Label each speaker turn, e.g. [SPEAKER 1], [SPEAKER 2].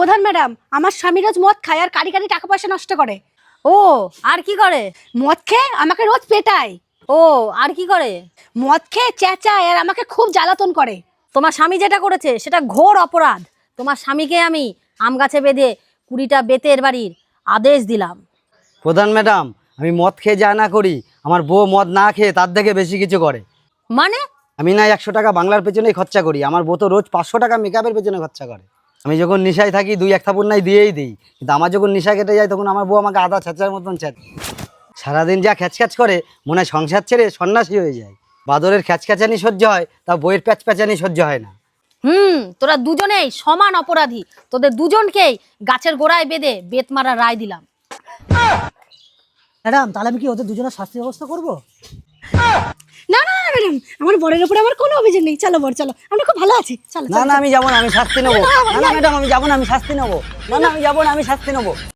[SPEAKER 1] প্রধান ম্যাডাম, আমার স্বামী রোজ মদ খায় আর কারি কারি টাকা পয়সা নষ্ট করে।
[SPEAKER 2] ও, আর কি করে?
[SPEAKER 1] মদ খেয়ে আমাকে রোজ পেটায়।
[SPEAKER 2] ও, আর কি করে?
[SPEAKER 1] মদ খেয়ে চেঁচায় আর আমাকে খুব জ্বালাতন করে।
[SPEAKER 2] তোমার স্বামী যেটা করেছে সেটা ঘোর অপরাধ। তোমার স্বামীকে আমি আম গাছে বেঁধে 20টা বেতের বাড়ির আদেশ দিলাম।
[SPEAKER 3] প্রধান ম্যাডাম, আমি মদ খেয়ে যা না করি, আমার বউ মদ না খেয়ে তার থেকে বেশি কিছু করে।
[SPEAKER 2] মানে?
[SPEAKER 3] আমি না 100 টাকা বাংলার পেছনেই খরচা করি, আমার বউ তো রোজ 500 টাকা মেকআপের পেছনে খরচা করে। আমি যখন নেশায় থাকি 2-1 থাপুর নাই দিয়েই দিই, কিন্তু আমার যখন নেশা কেটে যায় তখন আমার বউ আমাকে আদা ছ্যাঁচার মতন ছ্যাঁচে। সারাদিন যা খ্যাচখ্যাচ করে মনে হয় সংসার ছেড়ে সন্ন্যাসী হয়ে যায়। বাদরের খ্যাচখ্যাচানি সহ্য হয়, তা বইয়ের প্যাচপ্যাচানি সহ্য হয় না।
[SPEAKER 2] তোরা দুজনেই সমান অপরাধী। তোদের দুজনকেই গাছের গোড়ায় বেঁধে বেত মারা রায় দিলাম।
[SPEAKER 4] ম্যাডাম, তাহলে আমি কি ওদের দুজনের শাস্তি ব্যবস্থা করবো?
[SPEAKER 1] না না না ম্যাডাম, আমার বরের উপরে আমার কোনো অভিযোগ নেই। চলো বর, চলো, আমরা খুব ভালো আছি। চলো
[SPEAKER 3] না না, আমি যাবো না, আমি শাস্তি নেবো। না না ম্যাডাম, আমি যাবো না, আমি শাস্তি নেবো। না না, আমি যাবো না, আমি শাস্তি নেবো।